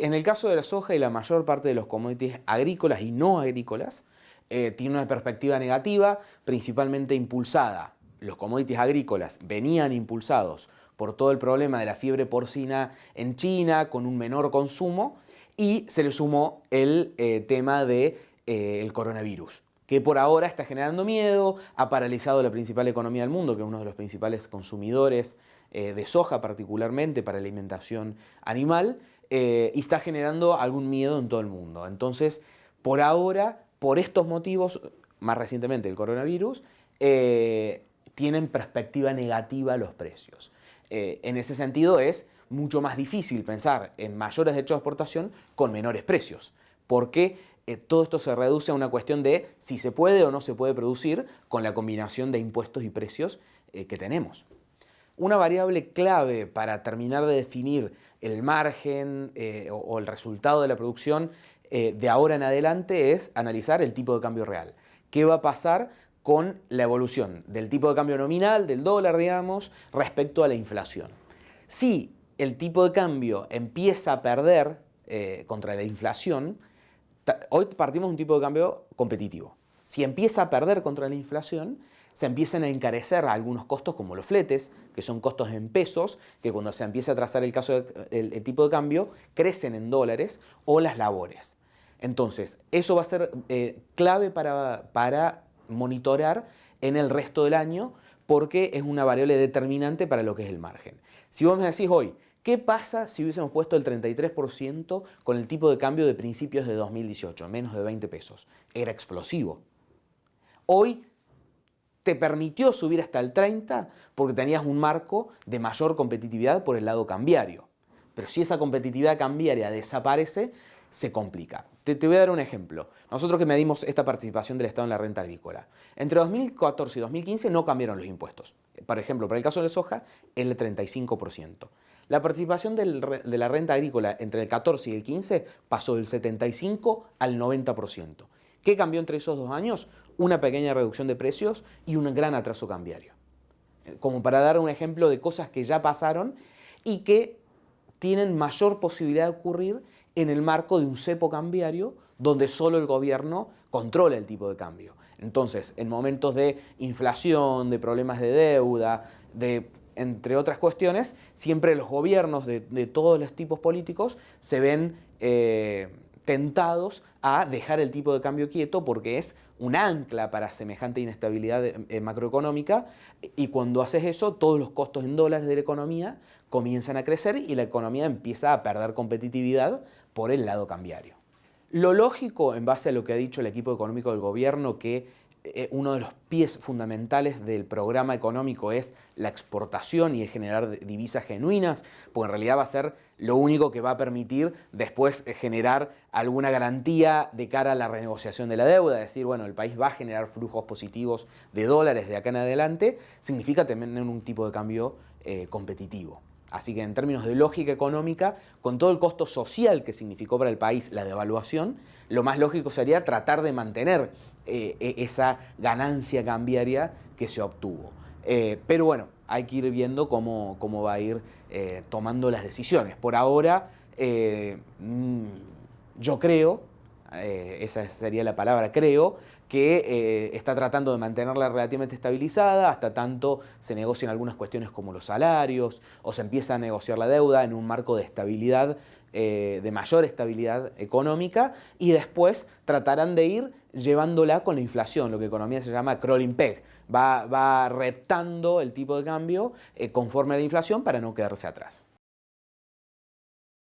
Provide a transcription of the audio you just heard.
En el caso de la soja y la mayor parte de los commodities agrícolas y no agrícolas, tiene una perspectiva negativa, principalmente impulsada. Los commodities agrícolas venían impulsados por todo el problema de la fiebre porcina en China, con un menor consumo, y se le sumó el tema del coronavirus, que por ahora está generando miedo, ha paralizado la principal economía del mundo, que es uno de los principales consumidores de soja particularmente para alimentación animal, y está generando algún miedo en todo el mundo. Entonces, por ahora, por estos motivos, más recientemente el coronavirus, tienen perspectiva negativa los precios. En ese sentido es mucho más difícil pensar en mayores derechos de exportación con menores precios, porque todo esto se reduce a una cuestión de si se puede o no se puede producir con la combinación de impuestos y precios que tenemos. Una variable clave para terminar de definir el margen o el resultado de la producción de ahora en adelante es analizar el tipo de cambio real. ¿Qué va a pasar con la evolución del tipo de cambio nominal, del dólar, digamos, respecto a la inflación? Si el tipo de cambio empieza a perder contra la inflación, hoy partimos de un tipo de cambio competitivo. Si empieza a perder contra la inflación, se empiezan a encarecer algunos costos como los fletes, que son costos en pesos, que cuando se empieza a trazar el tipo de cambio, crecen en dólares, o las labores. Entonces, eso va a ser clave para monitorar en el resto del año, porque es una variable determinante para lo que es el margen. Si vos me decís hoy, ¿qué pasa si hubiésemos puesto el 33% con el tipo de cambio de principios de 2018, menos de 20 pesos? Era explosivo. Hoy te permitió subir hasta el 30 porque tenías un marco de mayor competitividad por el lado cambiario. Pero si esa competitividad cambiaria desaparece, se complica. Te voy a dar un ejemplo. Nosotros que medimos esta participación del Estado en la renta agrícola. Entre 2014 y 2015 no cambiaron los impuestos. Por ejemplo, para el caso de la soja, el 35%. La participación de la renta agrícola entre el 14 y el 15 pasó del 75 al 90%. ¿Qué cambió entre esos 2 años? Una pequeña reducción de precios y un gran atraso cambiario. Como para dar un ejemplo de cosas que ya pasaron y que tienen mayor posibilidad de ocurrir en el marco de un cepo cambiario donde solo el gobierno controla el tipo de cambio. Entonces, en momentos de inflación, de problemas de deuda, entre otras cuestiones, siempre los gobiernos de todos los tipos políticos se ven tentados a dejar el tipo de cambio quieto porque es un ancla para semejante inestabilidad macroeconómica, y cuando haces eso, todos los costos en dólares de la economía comienzan a crecer y la economía empieza a perder competitividad por el lado cambiario. Lo lógico, en base a lo que ha dicho el equipo económico del gobierno, que uno de los pies fundamentales del programa económico es la exportación y el generar divisas genuinas, porque en realidad va a ser lo único que va a permitir después generar alguna garantía de cara a la renegociación de la deuda, es decir, bueno, el país va a generar flujos positivos de dólares de acá en adelante, significa tener un tipo de cambio competitivo. Así que en términos de lógica económica, con todo el costo social que significó para el país la devaluación, lo más lógico sería tratar de mantener esa ganancia cambiaria que se obtuvo. Pero bueno, hay que ir viendo cómo va a ir tomando las decisiones. Por ahora, yo creo, esa sería la palabra, creo, que está tratando de mantenerla relativamente estabilizada hasta tanto se negocien algunas cuestiones como los salarios o se empieza a negociar la deuda en un marco de estabilidad, de mayor estabilidad económica, y después tratarán de ir llevándola con la inflación, lo que en economía se llama crawling peg. Va reptando el tipo de cambio conforme a la inflación para no quedarse atrás.